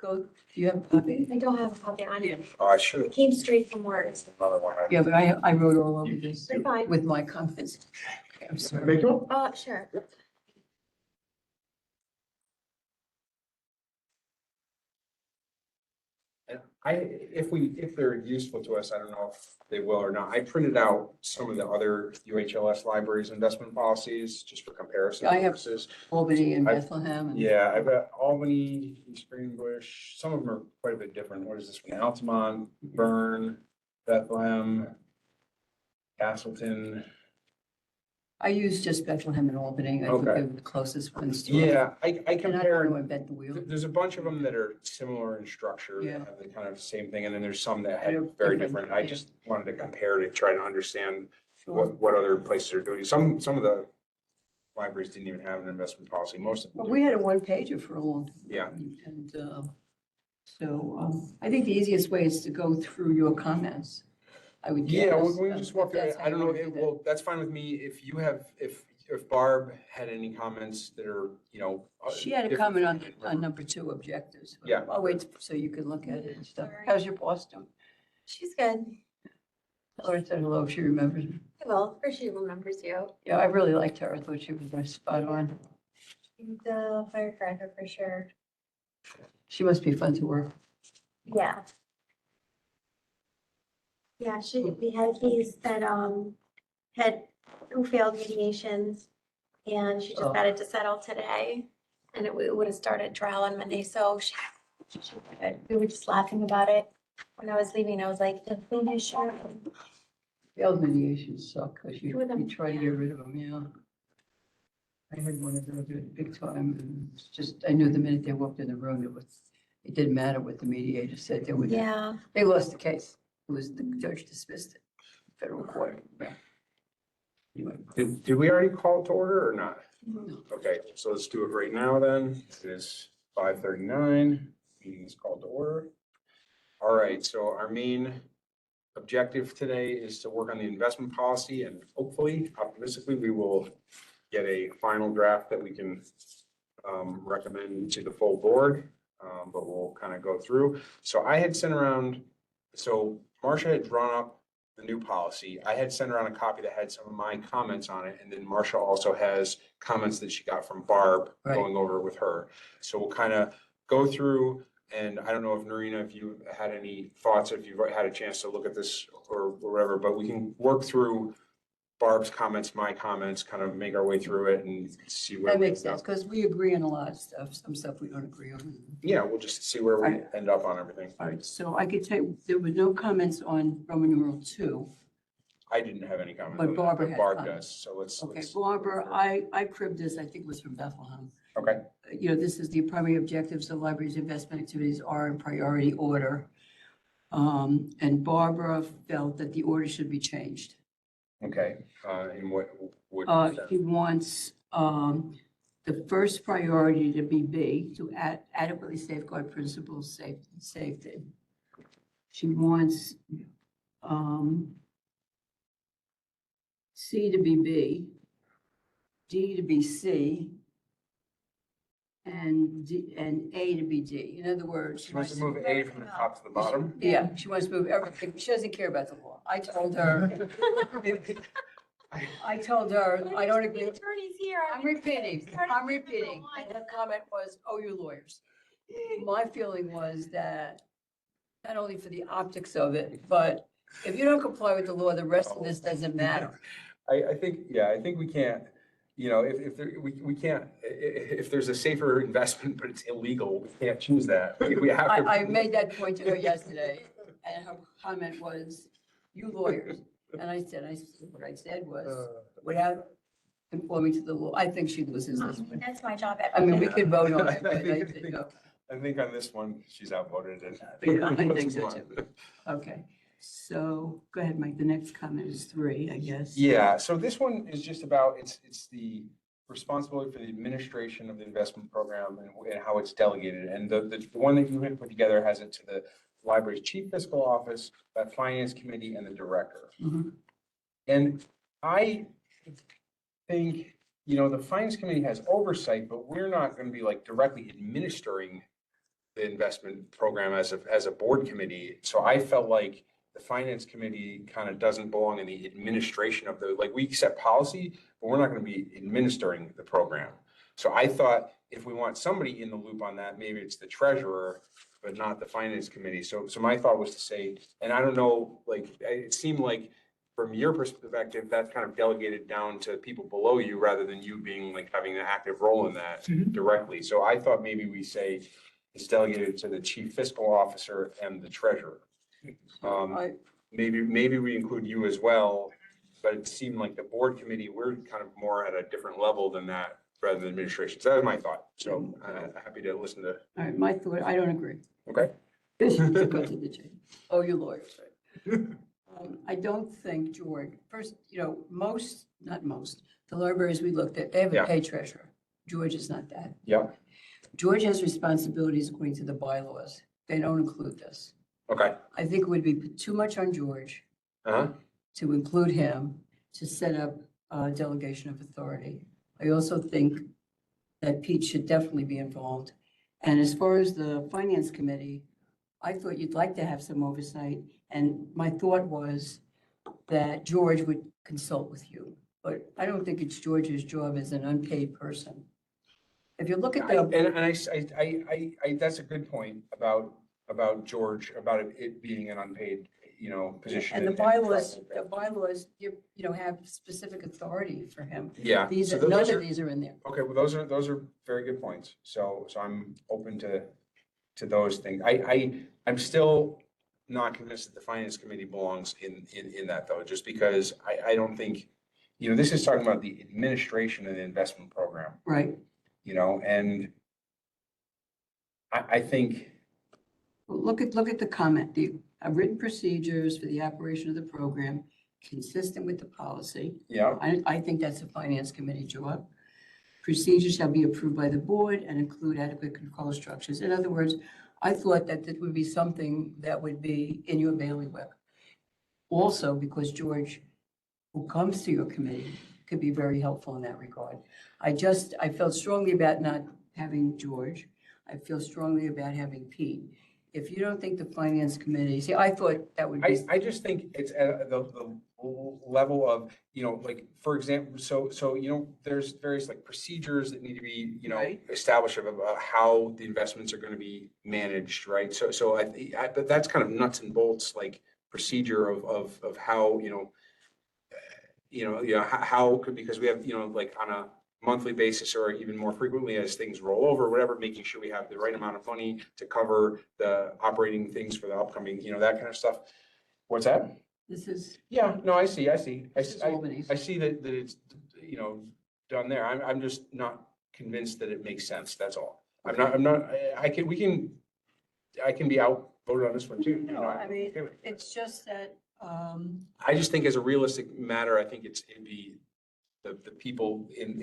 Go, do you have a copy? I don't have a copy on Yeah. it. Oh, I should It have. came straight from work. Another one. Yeah, but I wrote all over this You're fine. with my comments. Okay, I'm sorry. Make one? Sure. If they're useful to us, I don't know if they will or not. I printed out some of the other UHLS libraries investment policies just for comparison I have- purposes. Albany and I- Bethlehem. And Yeah, I've got Albany, East Greenbush, some of them are quite a bit different. What is this one? Altamont, Bern, Bethlehem, Castleton. I use just Bethlehem and Albany. I think Okay. they're the closest ones to. Yeah, I And I don't want to compared, invent the wheel. there's a bunch of them that are similar in structure, Yeah. that have the kind of same thing, and then there's some that They're have very different, different. I yeah. just wanted to compare to try to understand Sure. what other places are doing. Some of the libraries didn't even have an investment policy, most of them But do. we had a one pager for a long time. Yeah. And so I think the easiest way is to go through your comments. I would guess. Yeah, we can just walk if through that's it. how I don't you know, wanna do that. well, that's fine with me. If you have, if Barb had any comments that are, She had a different comment from- on number 2 objectives. Yeah. I'll wait so you can look at it and stuff. Sorry. How's your boss doing? She's good. Tell her I said hello if she remembers me. I will, or she remembers you. Yeah, I really liked her. I thought she was very spot on. She's a firecracker for sure. She must be fun to work with. Yeah. Yeah, we had a case that, had two failed mediations and she just Oh. got it to settle today. And it would have started trial on Monday, so we were just laughing about it. When I was leaving, I was like, the finish. Failed mediations suck because Two of them, you try to get rid of them, yeah. I had one of those at a big time and it's just, I knew the minute they walked in the room, it didn't matter what the mediator said. Yeah, They lost the case. The judge dismissed it, federal court. Yeah. Anyway, did we already call it to order or not? no. Okay, so let's do it right now then. It is 5:39. Meeting is called to order. All right, so our main objective today is to work on the investment policy and hopefully, optimistically, we will get a final draft that we can recommend to the full board, but we'll kind of go through. So I had sent around, so Marcia had drawn up the new policy. I had sent around a copy that had some of my comments on it, and then Marcia also has comments that she got from Barb Right. going over with her. So we'll kind of go through, and I don't know if Norina, if you had any thoughts, if you've had a chance to look at this or whatever, but we can work through Barb's comments, my comments, kind of make our way through it and see where That we makes end up. sense because we agree on a lot of stuff. Some stuff we don't agree on. Yeah, we'll just see where we Right. end up on everything. All right, so I could tell you, there were no comments on Roman numeral 2. I didn't have any comments But on that, Barbara but had Barb comments. does, so let's. Okay, let's- Barbara, I cribbed this, I think it was from Bethlehem. Okay, This is the primary objectives of the library's investment activities are in priority order. And Barbara felt that the order should be changed. okay, and what? He wants the first priority to be B, to adequately safeguard principles safety. She wants C to be B, D to be C, and A to be D. In other words. She wants to move A from the top to the bottom? Yeah, she wants to move everything. She doesn't care about the law. I told her, I don't agree. Attorney's here. I'm repeating. And her comment was, oh, you lawyers. My feeling was that not only for the optics of it, but if you don't comply with the law, the rest of this doesn't matter. I think, yeah, I think we can't, if there, we can't, if there's a safer investment, but it's illegal, we can't choose that. We have to. I made that point to her yesterday, and her comment was, you lawyers. And I said, what I said was, without conforming to the law, I think she loses this one. That's my job. I mean, we could vote on it, but I think, no. I think on this one, she's outvoted and. Yeah, I think Let's so move too. on. Okay, so go ahead, Mike. The next comment is 3, I guess. Yeah, so this one is just about, it's the responsibility for the administration of the investment program and how it's delegated. And the one that you had put together has it to the library's chief fiscal office, the finance committee, and the director. Mhm. And I think the finance committee has oversight, but we're not gonna be like directly administering the investment program as a board committee. So I felt like the finance committee kind of doesn't belong in the administration of like, we set policy, but we're not gonna be administering the program. So I thought if we want somebody in the loop on that, maybe it's the treasurer, but not the finance committee. So my thought was to say, and I don't know, like, it seemed like from your perspective, that's kind of delegated down to people below you rather than you being like having an active role in that directly. So I thought maybe we say it's delegated to the chief fiscal officer and the treasurer. I- Maybe we include you as well, but it seemed like the board committee, we're kind of more at a different level than that rather than administration. So that was my thought. So happy to listen to, All right, my thought, I don't agree. okay? To cut to the chase. Oh, you lawyers, right? I don't think, George, first, not most, the libraries we looked at, they have Yeah. a pay treasurer. George is not that. Yeah, George has responsibilities according to the bylaws. They don't include this. okay. I think it would be too much on George Uh-huh. to include him to set up a delegation of authority. I also think that Pete should definitely be involved. And as far as the finance committee, I thought you'd like to have some oversight. And my thought was that George would consult with you. But I don't think it's George's job as an unpaid person. If you look at And the, that's a good point about George, about it being an unpaid, position. and the bylaws, have specific authority for him. Yeah. These so are, none those of are- these are in there. Okay, well, those are very good points. So I'm open to those things. I'm still not convinced that the finance committee belongs in that though, just because I don't think, this is talking about the administration of the investment program, Right. and I think, Well, look at the comment, the written procedures for the operation of the program consistent with the policy. yeah, I think that's a finance committee job. Procedures shall be approved by the board and include adequate control structures. In other words, I thought that this would be something that would be in your bailiwick. Also, because George, who comes to your committee, could be very helpful in that regard. I felt strongly about not having George. I feel strongly about having Pete. If you don't think the finance committee, see, I thought that would be, I just think it's at the level of, like, for example, so, there's various like procedures that need to be, Right. established about how the investments are going to be managed, right? So but that's kind of nuts and bolts, like procedure of how, how could, because we have, like on a monthly basis or even more frequently as things roll over, whatever, making sure we have the right amount of money to cover the operating things for the upcoming, that kind of stuff. What's that? this is Yeah, no, I see. this is Albany's. I see that it's, done there. I'm just not convinced that it makes sense. That's all. I'm not, I can be outvoted on this one too. No, I mean, it's just that, I just think as a realistic matter, I think it'd be the people in,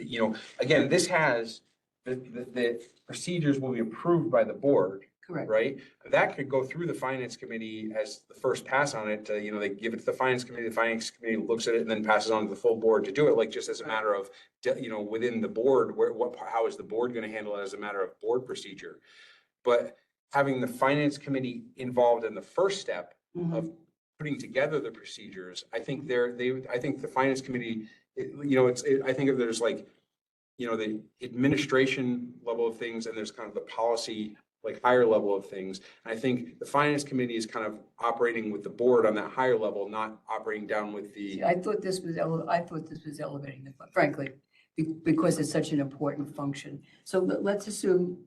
again, this has, the procedures will be approved by the board, correct. right? That could go through the finance committee as the first pass on it, they give it to the finance committee looks at it and then passes on to the full board to do it, like just as a matter of, within the board, how is the board gonna handle it as a matter of board procedure? But having the finance committee involved in the first step Mhm. of putting together the procedures, I think I think the finance committee, I think of there's like, the administration level of things and there's kind of the policy, like higher level of things. And I think the finance committee is kind of operating with the board on that higher level, not operating down with See, the, I thought this was elevating, frankly, because it's such an important function. So let's assume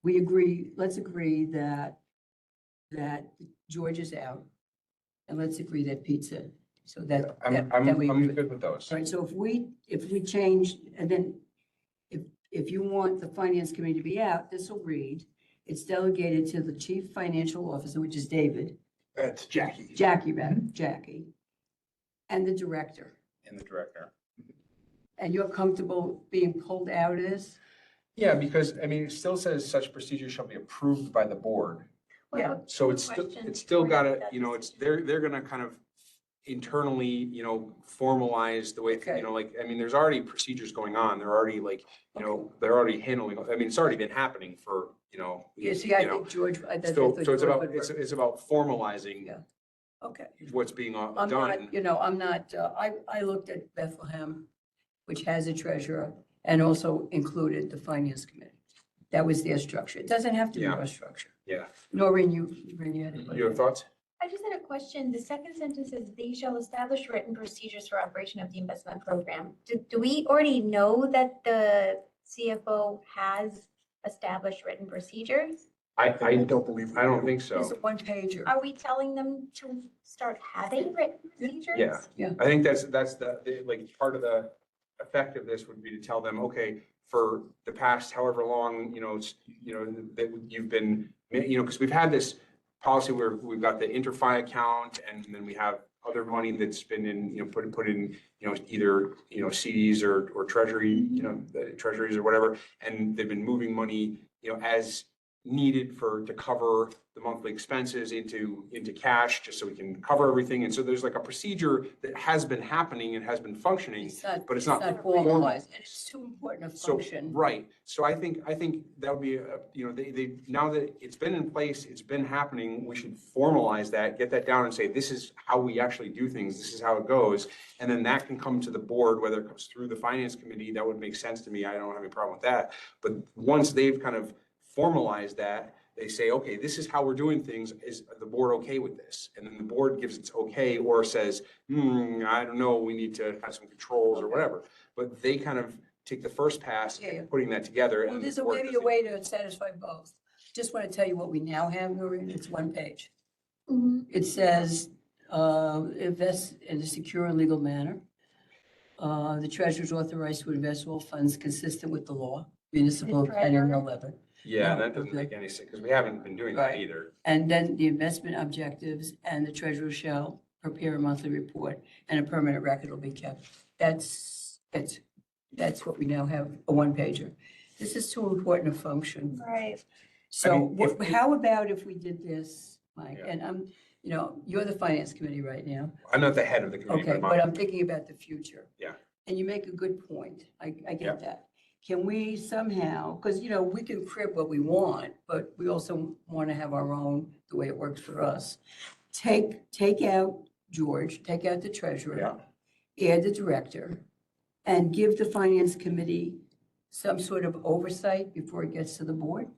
let's agree that George is out. And let's agree that Pete's in. So that we I'm agree with. good with those. All right, so if we change, and then if you want the finance committee to be out, this will read, it's delegated to the chief financial officer, which is David, That's Jackie. Jackie, and the director. And the director. And you're comfortable being pulled out of this? Yeah, because, it still says such procedures shall be approved by the board. Yeah. So it's still gotta, they're gonna kind of internally, formalize the way, Okay. like, I mean, there's already procedures going on. They're already like, they're already handling, I mean, it's already been happening for, Yeah, see, I you know, think George, I So, thought so it's George about, would work. it's about formalizing Yeah. Okay. what's being I'm done. not, I'm not, I looked at Bethlehem, which has a treasurer, and also included the finance committee. That was their structure. It doesn't have to be Yeah. our structure. Yeah. Noreen, you had a You have thoughts? I just had a question. The second sentence is they shall establish written procedures for operation of the investment program. Do we already know that the CFO has established written procedures? I don't believe. I don't think It's so. a one pager. Are we telling them to start having written procedures? Yeah. I think that's like, part of the effect of this would be to tell them, okay, for the past however long, that you've been, because we've had this policy where we've got the interfi account and then we have other money that's been in, put in, either, CDs or treasury, the treasuries or whatever. And they've been moving money, as needed to cover the monthly expenses into cash, just so we can cover everything. And so there's like a procedure that has been happening and has been functioning. but it's not formalized, and it's too important a So, function. right, so I think that would be, they, now that it's been in place, it's been happening, we should formalize that, get that down and say, this is how we actually do things, this is how it goes. And then that can come to the board, whether it comes through the finance committee, that would make sense to me, I don't have any problem with that. But once they've kind of formalized that, they say, okay, this is how we're doing things, is the board okay with this? And then the board gives its okay, or says, I don't know, we need to have some controls or Okay. whatever. But they kind of take the first pass Yeah, yeah. at putting that together. Well, and there's the board maybe does a it. way to satisfy both. Just want to tell you what we now have, Noreen, it's one page. Mhm. It says, invest in a secure and legal manner. The treasurer is authorized to invest all funds consistent with the law, municipal The and in treasurer? 11. Yeah, No, that doesn't okay. make any sense, because we haven't been doing that Right. either. And then the investment objectives, and the treasurer shall prepare a monthly report, and a permanent record will be kept. That's what we now have, a one pager. This is too important a function. Right. So mean, if- how about if we did this, Mike? Yeah. And you're the finance committee right now. I'm not the head of the committee. Okay, but I'm thinking about the future. Yeah. And you make a good point. I Yeah. get that. Can we somehow, because, we can crib what we want, but we also want to have our own, the way it works for us. Take out George, take out the treasurer, add the director, and give the finance committee some sort of oversight before it gets to the board.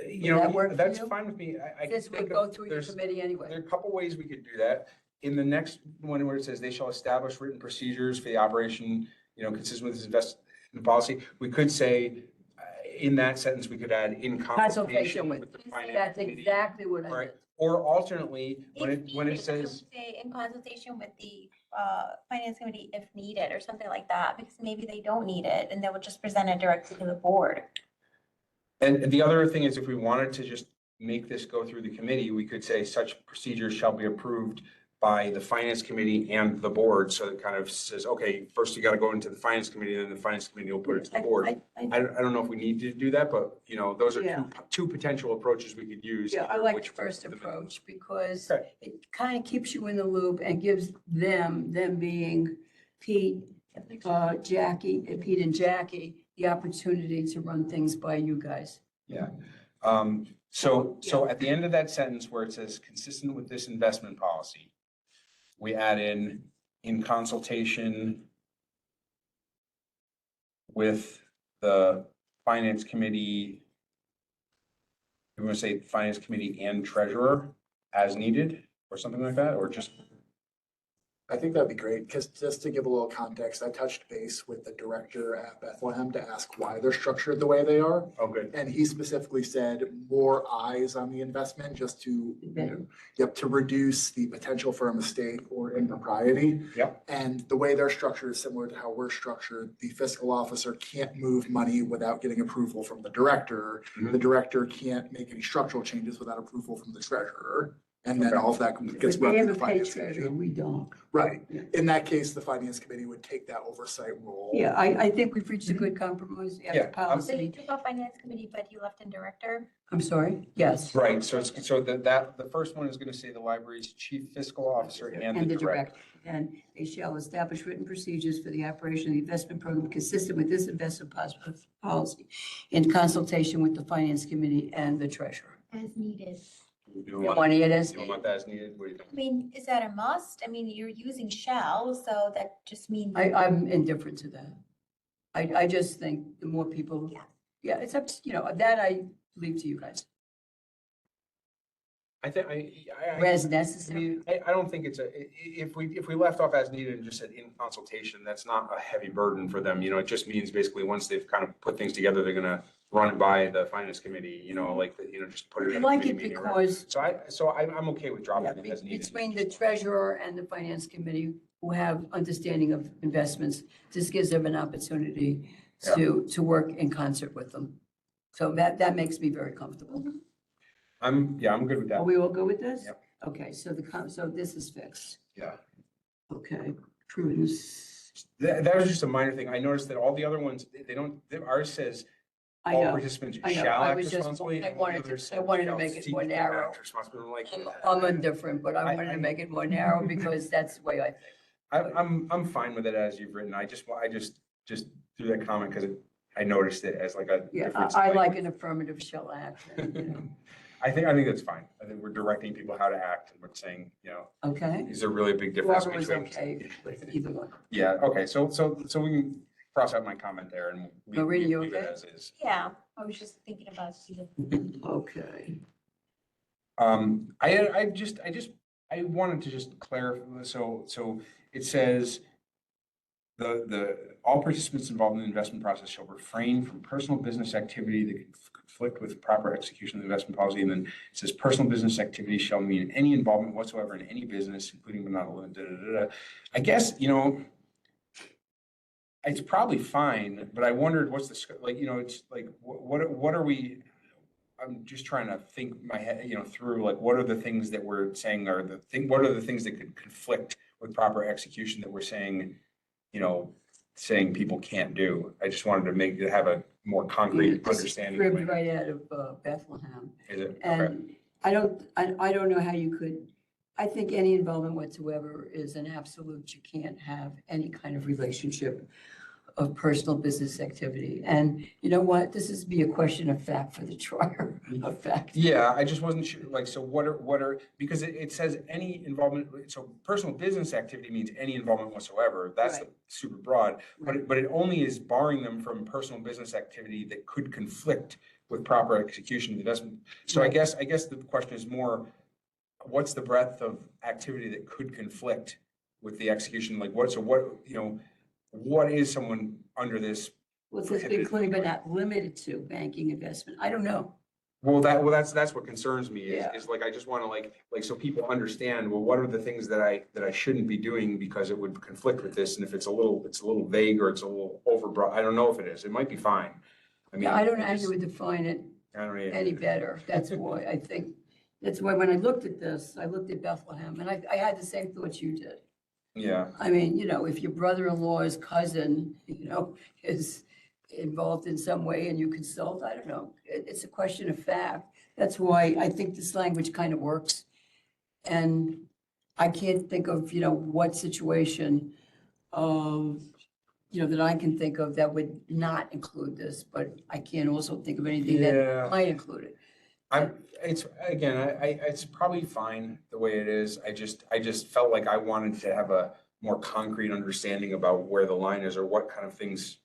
Will that work for That's you? fine with me. I This think would go through your there's, committee there anyway. are a couple ways we could do that. In the next one where it says they shall establish written procedures for the operation, consistent with this investment policy, we could say, in that sentence, we could add in consultation with the finance That's committee. exactly what I Right. meant. Or alternately, when If it needed, says, say in consultation with the finance committee if needed or something like that, because maybe they don't need it and they would just present it directly to the board. and the other thing is if we wanted to just make this go through the committee, we could say such procedures shall be approved by the finance committee and the board. So it kind of says, okay, first you got to go into the finance committee, and then the finance committee will put it to the board. I don't know if we need to do that, but those are Yeah. two potential approaches we could use. Yeah, I either like the which- first approach because Okay. it kind of keeps you in the loop and gives them being Pete, Jackie, Pete and Jackie, the opportunity to run things by you guys. Yeah. So at the end of that sentence where it says consistent with this investment policy, we add in consultation with the finance committee. You want to say finance committee and treasurer as needed or something like that, or just? I think that'd be great, because just to give a little context, I touched base with the director at Bethlehem to ask why they're structured the way they are. Oh, good. And he specifically said more eyes on the investment just to, to reduce the potential for a mistake or impropriety. Yep. And the way they're structured is similar to how we're structured. The fiscal officer can't move money without getting approval from the director. Mhm. The director can't make any structural changes without approval from the treasurer. And then Okay. all of that gets But run they through have the a pay finance treasurer, committee. we don't. Right. Yeah. In that case, the finance committee would take that oversight role. Yeah, I think we've reached a good compromise Yeah, after I'm- So you policy. took off finance committee, but you left in director? I'm sorry, yes. Right, so it's, so that, the first one is gonna say the library's chief fiscal officer and the director. And they shall establish written procedures for the operation of the investment program consistent with this investment policy in consultation with the finance committee and the treasurer. As needed. You You don't want, want it as you don't want that as needed, what do you think? I mean, is that a must? I mean, you're using shall, so that just means. I'm indifferent to that. I just think the more people. Yeah. Yeah, it's up to, that I leave to you guys, I think, as I necessary. mean, I don't think it's if we left off as needed and just said in consultation, that's not a heavy burden for them, it just means basically once they've kind of put things together, they're gonna run it by the finance committee, like, just put it I in a like committee it meeting. or whatever. because So I'm okay with dropping yeah, it as needed. between the treasurer and the finance committee who have understanding of investments, this gives them an opportunity to work in concert with them. So that makes me very comfortable. I'm good with Are that. we all good with this? Yep. Okay, so so this is fixed. Yeah. Okay, prudence. That was just a minor thing. I noticed that all the other ones, they don't, ours says I all know. participants I know. shall I act was just- responsibly. I and the wanted to- others I wanted to shall make it seek more to narrow. act responsibly. I'm like, I'm indifferent, but I I- wanted I- to make it more narrow because that's the way I think. I'm fine with it as you've written. I just threw that comment because I noticed it as like a Yeah, difference. I in like language. an affirmative shall act. I think that's fine. I think we're directing people how to act and we're saying, Okay? is there really a big difference Barbara was between? okay with either one. Yeah, okay, so we can cross out my comment there and Marina, you leave it okay? as is. Yeah, I was just thinking about Stephen. Okay. I wanted to just clarify, so it says all participants involved in the investment process shall refrain from personal business activity that can conflict with proper execution of the investment policy. And then it says personal business activity shall mean any involvement whatsoever in any business, including but not limited, I guess, it's probably fine, but I wondered what's the, it's like, what are we? I'm just trying to think my head, through like, what are the things that we're saying are what are the things that could conflict with proper execution that we're saying, saying people can't do. I just wanted to have a more concrete This is understanding. Ripped right out of Bethlehem. Is it? Okay. And I don't know how you could, I think any involvement whatsoever is an absolute. You can't have any kind of relationship of personal business activity. And you know what? This is be a question of fact for the trier of fact. Yeah, I just wasn't sure, like, so what are, because it says any involvement, so personal business activity means any involvement whatsoever. That's Right. super broad, Right. but it only is barring them from personal business activity that could conflict with proper execution of the investment. So Right. I guess the question is more, what's the breadth of activity that could conflict with the execution? Like what is someone under this? Well, it says including but not limited to banking investment. I don't know. Well, that's what concerns me Yeah. is like, I just want to like, so people understand, well, what are the things that I shouldn't be doing because it would conflict with this? And if it's a little vague or it's a little overbroad, I don't know if it is. It might be fine. I mean, Yeah, I don't know it how just- you would define it I don't any better. That's why I think, that's why when I looked at this, I looked at Bethlehem and I had the same thoughts you did. Yeah, I mean, if your brother-in-law's cousin, is involved in some way and you consult, I don't know. It's a question of fact. That's why I think this language kind of works. And I can't think of, what situation, that I can think of that would not include this, but I can't also think of anything Yeah. that might include it. it's probably fine the way it is. I just felt like I wanted to have a more concrete understanding about where the line is or what kind of things,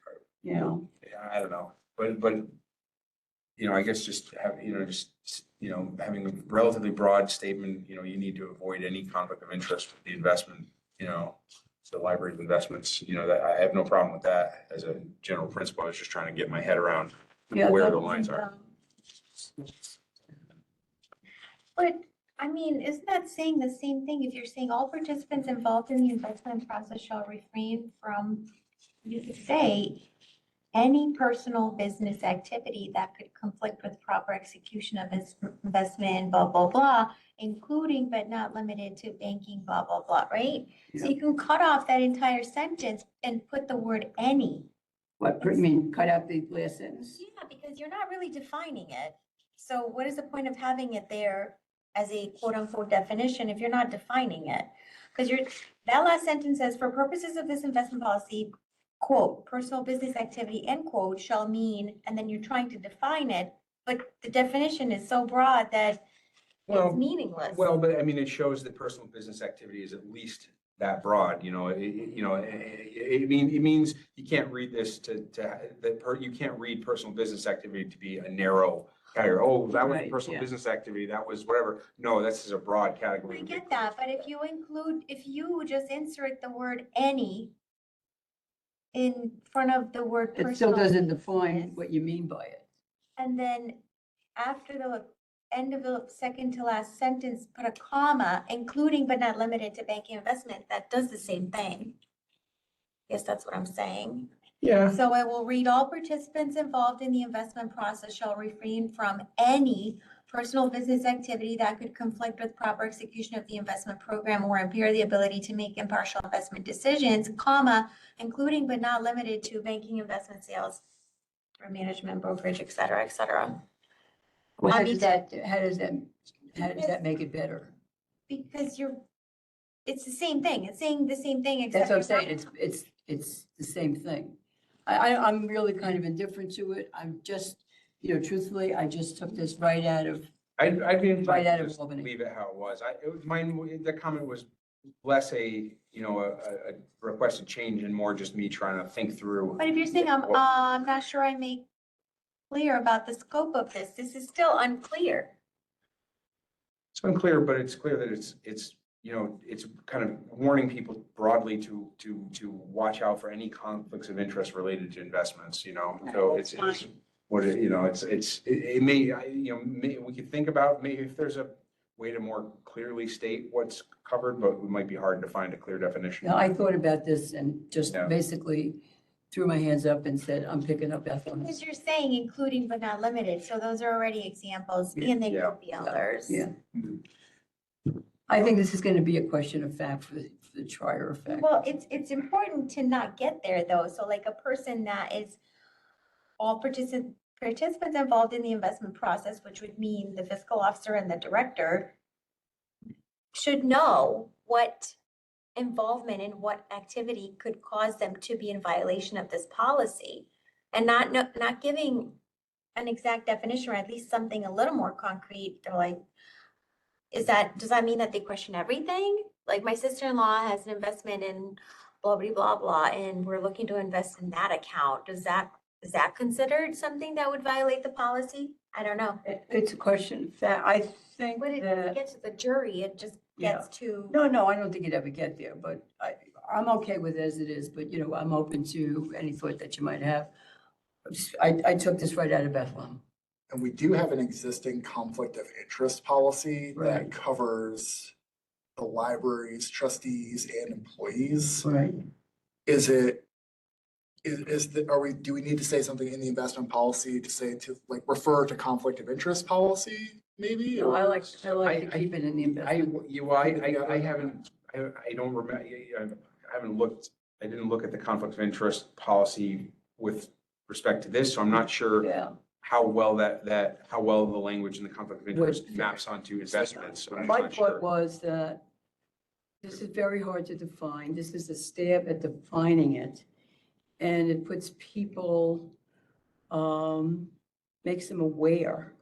I don't know, but I guess just have, having a relatively broad statement, you need to avoid any conflict of interest with the investment, the library's investments, that I have no problem with that as a general principle. I was just trying to get my head around where the lines are. But, I mean, isn't that saying the same thing? If you're saying all participants involved in the investment process shall refrain from, you could say, any personal business activity that could conflict with proper execution of its investment, blah, blah, blah, including but not limited to banking, blah, blah, blah, right? So you can cut off that entire sentence and put the word any. What, I mean, cut out the last sentence? Yeah, because you're not really defining it. So what is the point of having it there as a quote unquote definition if you're not defining it? Because that last sentence says, for purposes of this investment policy, quote, personal business activity, end quote, shall mean, and then you're trying to define it, but the definition is so broad that Well, it's meaningless. Well, but I mean, it shows that personal business activity is at least that broad, you know, it means you can't read this you can't read personal business activity to be a narrow category. Oh, that was Right, personal yeah. business activity, that was whatever. No, this is a broad I category. get that, but if you just insert the word any in front of the word It still personal doesn't define business, what you mean by it. and then after the end of the second to last sentence, put a comma, including but not limited to banking investment, that does the same thing. Yes, that's what I'm saying. Yeah. So I will read, all participants involved in the investment process shall refrain from any personal business activity that could conflict with proper execution of the investment program or impair the ability to make impartial investment decisions, comma, including but not limited to banking, investment, sales, or management, brokerage, et cetera, et cetera. Well, I how mean- does that make it better? Because it's the same thing. It's saying the same thing, That's except. what I'm you're saying, not- it's the same thing. I'm really kind of indifferent to it, I'm just, truthfully, I just took this right out of, I'd be Right inclined out to of just Albany. leave it how it was. The comment was less a request to change and more just me trying to think through. But if you're saying, I'm not sure I make clear about the scope of this is still unclear. It's unclear, but it's clear that it's kind of warning people broadly to watch out for any conflicts of interest related to investments, so it's what it may, we could think about maybe if there's a way to more clearly state what's covered, but it might be hard to find a clear definition. I thought about this and just Yeah. basically threw my hands up and said, I'm picking up Bethlehem. Because you're saying including but not limited, so those are already examples, and there Yeah. could be others. Yeah. I think this is going to be a question of fact for the trier effect. Well, it's important to not get there though, so like a person that is all participants involved in the investment process, which would mean the fiscal officer and the director, should know what involvement in what activity could cause them to be in violation of this policy. And not giving an exact definition, or at least something a little more concrete. They're like, does that mean that they question everything? Like, my sister-in-law has an investment in blah, blah, blah, blah, and we're looking to invest in that account. Is that considered something that would violate the policy? I don't know. It's a question of fact. I think When it that, gets to the jury, it just gets to. no, I don't think you'd ever get there, but I'm okay with it as it is, but I'm open to any thought that you might have. I took this right out of Bethlehem. And we do have an existing conflict of interest policy Right. that covers the library's trustees and employees. Right. Do we need to say something in the investment policy to like refer to conflict of interest policy, maybe? No, I or- like to keep it in the investment. I don't remember, I haven't looked, I didn't look at the conflict of interest policy with respect to this, so I'm not sure Yeah. how well how well the language in the conflict of interest Would- maps onto investments, so I'm just My not sure. thought was that this is very hard to define. This is a stab at defining it. And it puts people, makes them aware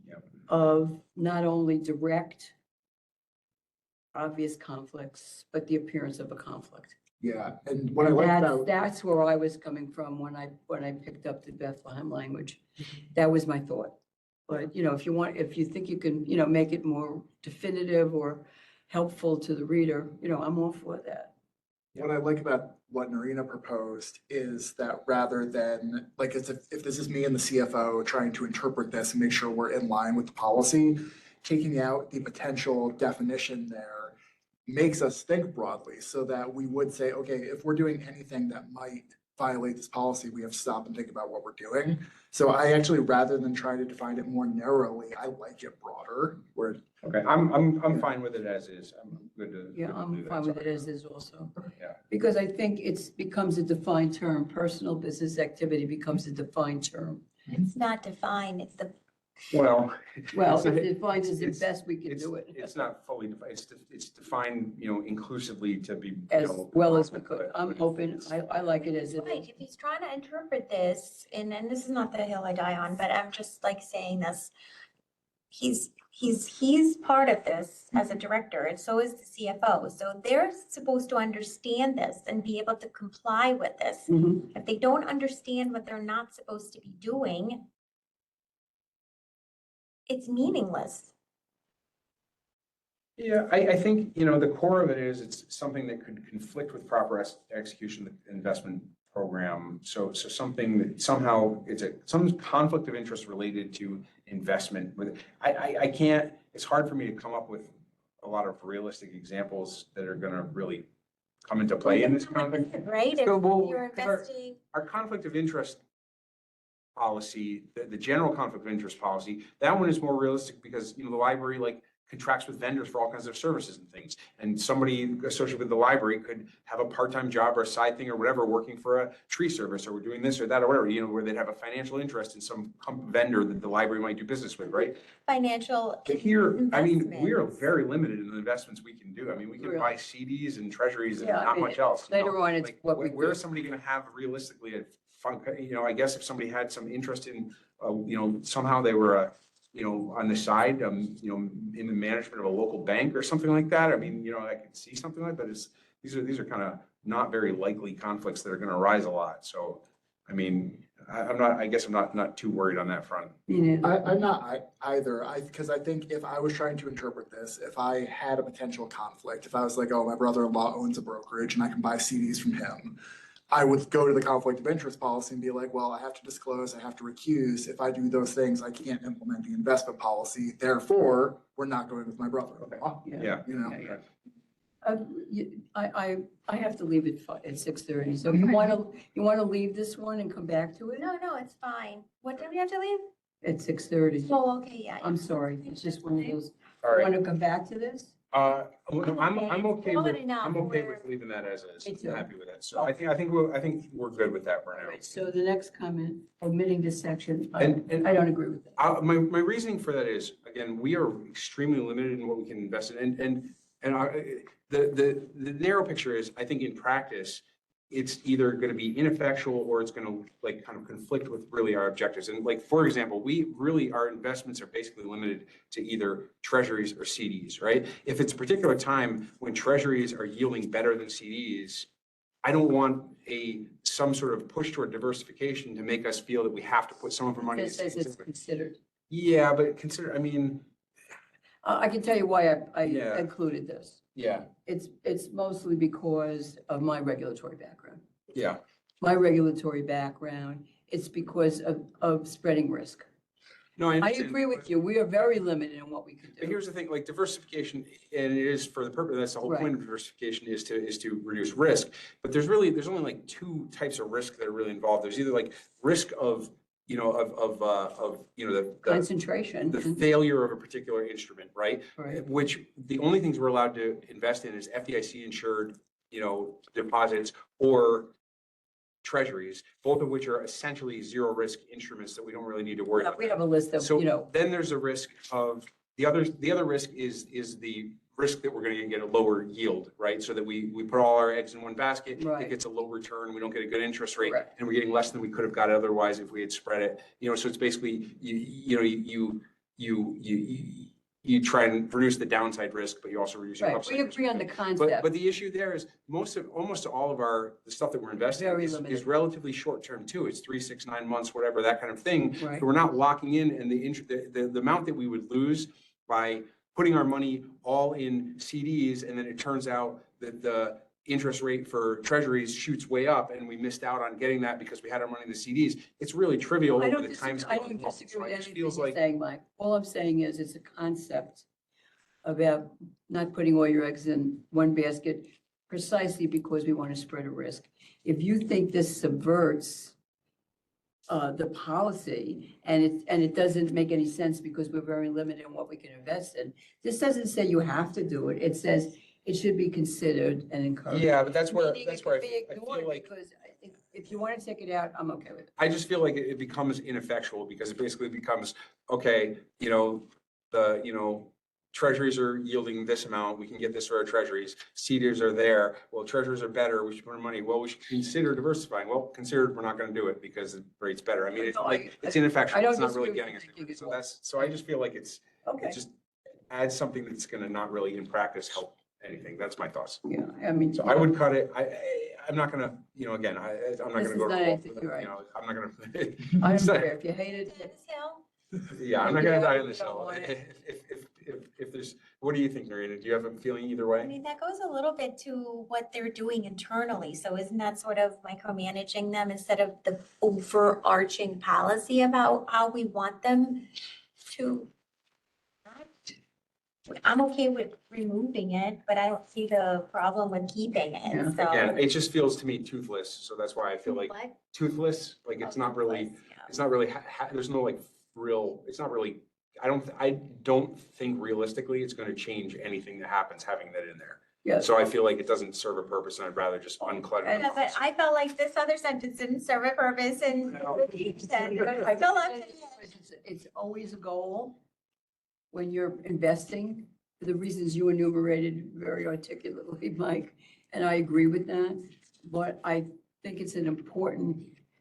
Yep. of not only direct, obvious conflicts, but the appearance of a conflict. Yeah, and what I like That's, about, that's where I was coming from when I picked up the Bethlehem language. That was my thought. But, if you think you can, make it more definitive or helpful to the reader, I'm all for that. what I like about what Narina proposed is that rather than, like, if this is me and the CFO trying to interpret this and make sure we're in line with the policy, taking out the potential definition there makes us think broadly so that we would say, okay, if we're doing anything that might violate this policy, we have to stop and think about what we're doing. So I actually, rather than try to define it more narrowly, I like it broader, where Okay, I'm fine with it as is. I'm good to. Yeah, good to I'm do that. fine with it Sorry. as is also. Yeah. Because I think becomes a defined term. Personal business activity becomes a defined term. It's not defined, it's the, Well. Well, it's if not- defined is the it's- best we can It's, do it. it's not fully defined, it's defined, inclusively to be. As well as we could. I'm open. I like it as it right, is. if he's trying to interpret this, and this is not the hill I die on, but I'm just like saying this. He's part of this as a director, and so is the CFO, so they're supposed to understand this and be able to comply with this. Mhm. If they don't understand what they're not supposed to be doing, it's meaningless. Yeah, I think, the core of it is it's something that could conflict with proper execution of the investment program. So something that somehow some conflict of interest related to investment with, I can't, it's hard for me to come up with a lot of realistic examples that are gonna really come into play in this context. Right, if So, well, you're if investing, Our conflict of interest policy, the general conflict of interest policy, that one is more realistic because, the library contracts with vendors for all kinds of services and things. And somebody associated with the library could have a part-time job or a side thing or whatever, working for a tree service, or we're doing this or that or whatever, where they'd have a financial interest in some vendor that the library might do business with, right? financial But here, we are investments. very limited in the investments we can do. We can Really? buy CDs and treasuries and Yeah, not much else. Later on, it's Like, what we where do. is somebody gonna have realistically a fun, I guess if somebody had some interest in, somehow they were on the side, in the management of a local bank or something like that. I could see something like that. These are kind of not very likely conflicts that are gonna arise a lot. So, I guess I'm not too worried on that front. I'm not either. Because I think if I was trying to interpret this, if I had a potential conflict, if I was like, oh, my brother-in-law owns a brokerage and I can buy CDs from him, I would go to the conflict of interest policy and be like, well, I have to disclose, I have to recuse. If I do those things, I can't implement the investment policy. Therefore, we're not going with my brother-in-law. Yeah. Yeah. I have to leave at 6:30. So you want to leave this one and come back to it No, it's fine. What time do we have to leave? at 6:30? Oh, okay, yeah. I'm sorry. It's just one of those. All You right. want to come back to this? No, I'm okay Well, with, enough, I'm okay we're- with leaving that as is. Me too. I'm happy with that. So I think we're good with that for now. So the next comment, omitting this section, I And- I don't agree with that. My reasoning for that is, again, we are extremely limited in what we can invest in. The narrow picture is, I think in practice, it's either going to be ineffectual or it's going to kind of conflict with really our objectives. And for example, our investments are basically limited to either treasuries or CDs, right? If it's a particular time when treasuries are yielding better than CDs, I don't want some sort of push toward diversification to make us feel that we have to put some of our money. It says it's considered. Yeah, but consider, I can tell you why I Yeah. included this. yeah, It's mostly because of my regulatory background. yeah. My regulatory background, it's because of spreading risk. No, I understand. agree with you. We are very limited in what we can But do. here's the thing, diversification, and it is for the purpose, that's the whole point of diversification is to reduce risk. But there's only two types of risk that are really involved. There's either risk of, the Concentration. failure of a particular instrument, right? Right. Which the only things we're allowed to invest in is FDIC insured, deposits or treasuries, both of which are essentially zero risk instruments that we don't really need to worry about. We have a list of, So then there's a risk of, the other risk is the risk that we're going to get a lower yield, right? So that we put all our eggs in one basket, Right. it gets a low return, we don't get a good interest rate, Correct. and we're getting less than we could have got otherwise if we had spread it. So it's basically, you try and reduce the downside risk, but you also reduce your right, upside we risk. agree on the concept. But the issue there is almost all of the stuff that we're investing in Very is limited. relatively short term too. It's 3, 6, 9 months, whatever, that kind of thing. Right. So we're not locking in, and the amount that we would lose by putting our money all in CDs, and then it turns out that the interest rate for treasuries shoots way up and we missed out on getting that because we had our money in the CDs. It's really trivial I over don't the disagree, time I scale don't involved, disagree with right? It anything feels you're like, saying, Mike. All I'm saying is it's a concept about not putting all your eggs in one basket. precisely because we want to spread a risk. If you think this subverts the policy and it doesn't make any sense because we're very limited in what we can invest in, this doesn't say you have to do it. It says it should be considered and encouraged. Yeah, but that's where, Meaning that's it where could be I ignored feel like, because if you want to take it out, I'm okay with it. I just feel like it becomes ineffectual because it basically becomes, okay, treasuries are yielding this amount, we can get this for our treasuries, CDs are there, well, treasuries are better, we should put our money, well, we should consider diversifying, well, considered, we're not gonna do it because the rate's better, I mean, it's No, like, I it's ineffectual, don't it's not really disagree getting with us thinking anywhere. as So well. so I just feel like it Okay, just adds something that's gonna not really in practice help anything, that's my thoughts. yeah, I mean. So I would cut it, I'm not gonna, again, I'm not This gonna is go. not to anything, you're right. I'm not gonna. I don't It's not- care if you hate it. Yeah, I'm not gonna Yeah, die on you this don't hill. want it. If there's, what do you think, Narita? Do you have a feeling either I way? mean, that goes a little bit to what they're doing internally. So isn't that sort of micromanaging them instead of the overarching policy about how we want them to act? I'm okay with removing it, but I don't see the problem with keeping Yeah. it, so. Again, it just feels to me toothless, so that's why I feel like What? toothless, like it's Oh, not really, toothless, yeah. it's not really, there's no like real, it's not really, I don't think realistically it's gonna change anything that happens having that in there. Yes. So I feel like it doesn't serve a purpose and I'd rather just unclutter. the Yeah, but policy. I felt like this other sentence didn't serve a purpose and I Still up to It's always a goal when you're investing, for the reasons you enumerated very articulately, Mike, and I agree with that. But I think it's an important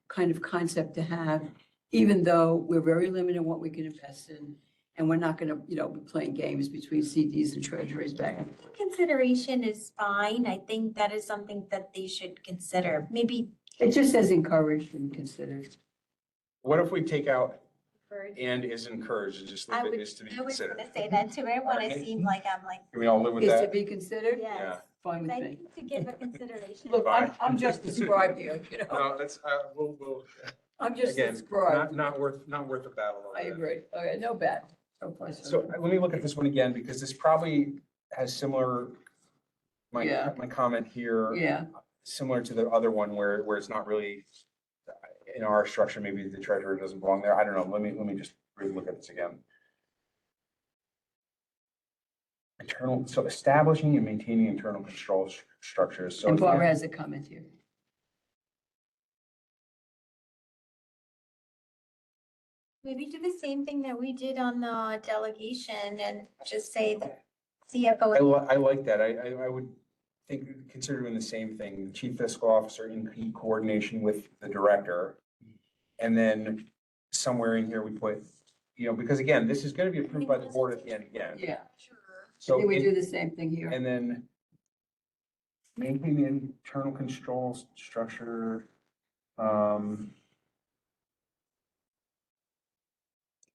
kind of concept to have, even though we're very limited in what we can invest in. And we're not gonna, be playing games between CDs and treasuries back and forth. consideration is fine. I think that is something that they should consider. Maybe It just says encouraged and considered. What if we take out for, and is encouraged and just I leave would, it is to be I was considered? gonna say that too. I want to Okay. seem like I'm like, Can we all live with Is to that? be considered? yes. Fine with I me. think to give a consideration. Look, I'm Fine. just the scribe here, No, that's, we'll, I'm just the again, scribe. not worth the battle. over I that. agree. Okay, no bad. So far, so So good. let me look at this one again, because this probably has similar, Yeah. my comment here, Yeah, similar to the other one where it's not really, in our structure, maybe the treasurer doesn't belong there. I don't know. Let me just really look at this again. So establishing and maintaining internal control structures. So and if we Barbara have- has a comment here. Maybe do the same thing that we did on the delegation and just say the CFO. I like that. I would think, consider doing the same thing, the chief fiscal officer in coordination with the director. And then somewhere in here we put, because again, this is gonna be approved by the board at the end again. Yeah, So, can we in- do the same thing here? and then maintaining the internal control structure,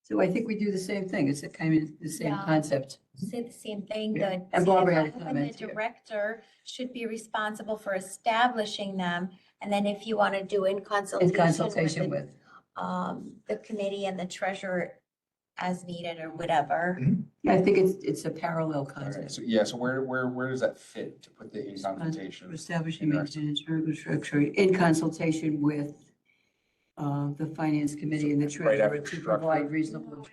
So I think we do the same thing. It's a kind of the same Yeah. concept. Say the same thing, Yeah. the And Barbara had a CFO and comment the here. director should be responsible for establishing them. And then if you want to do in In consultation consultation with with. the committee and the treasurer as needed or whatever. Yeah, I think it's a parallel all right, concept. so yeah, so where does that fit to put the in consultation? Establishing maintain internal structure in consultation with the finance committee and the Right treasurer after to structure. provide reasonable.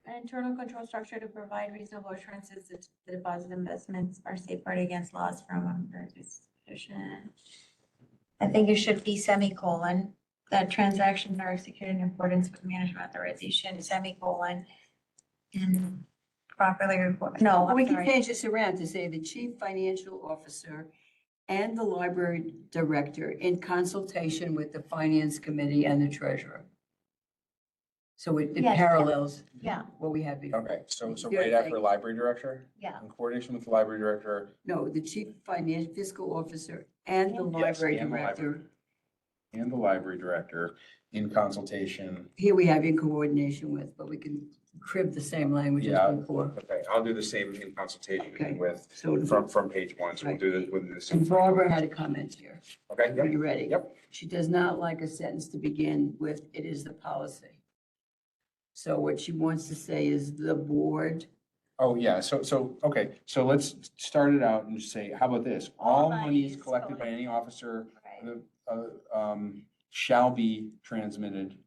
An internal control structure to provide reasonable assurances that the deposit investments are safeguarded against loss from institution. I think it should be semicolon, that transactions are executed in accordance with management authorization, semicolon. And properly report, no, We I'm can sorry. change this around to say the chief financial officer and the library director in consultation with the finance committee and the treasurer. So it Yes, yeah. parallels Yeah, what we had before. Okay, so Yeah, right after thank- library director, yeah. in coordination with the library director, No, the chief financial fiscal officer and the Yes, library and the director. and the library director in consultation. Here we have in coordination with, but we can crib the same language Yeah. as before. Okay, I'll do the same in consultation Okay. with, So, from page one, so we'll do this with this. and Barbara had a comment here. Okay, Are yep, you ready? Yep. She does not like a sentence to begin with, "It is the policy." So what she wants to say is the board Oh, yeah, okay, so let's start it out and just say, how about this? All monies collected by any officer shall be transmitted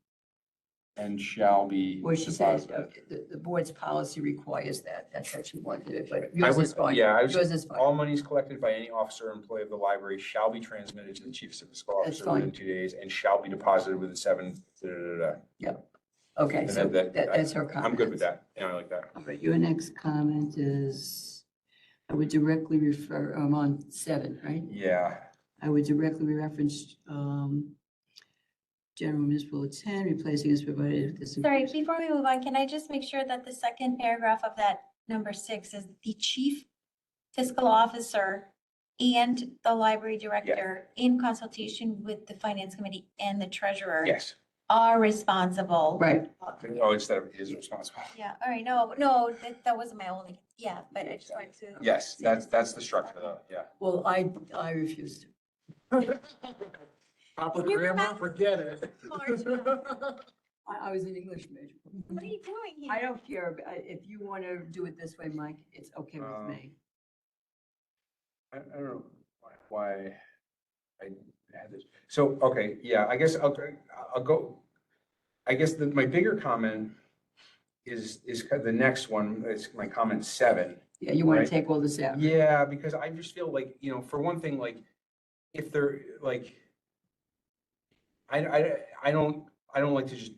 and shall be Well, she said, deposited. the board's policy requires that, that's what she wanted it, but I yours would, is fine. yeah, I was, Yours is fine. all monies collected by any officer or employee of the library shall be transmitted to the chief fiscal That's officer within fine. 2 days and shall be deposited within 7. Okay, And so then that's her comment. I'm good with that. Yeah, I like that. All right, your next comment is, I would directly refer, I'm on 7, right? Yeah, I would directly reference, general municipal 10, replacing is provided if this. Sorry, before we move on, can I just make sure that the second paragraph of that number 6 is the chief fiscal officer and the library director in consultation with the finance committee and the treasurer yes. are responsible. Right, Oh, instead of is responsible. Yeah, all right, no, that wasn't my only, yeah, but I just wanted to. Yes, that's the structure though, yeah. well, I refuse to. Proper Can you come grammar, out? forget it. Marge, I was an English major. What are you doing here? I don't care, but if you want to do it this way, Mike, it's okay with me. I don't know why I had this. So, okay, yeah, I guess I'll go. I guess my bigger comment is kind of the next one, is my comment 7. Yeah, you want Right. to take all this out. Yeah, because I just feel like, for one thing, like, if they're like, I don't like to just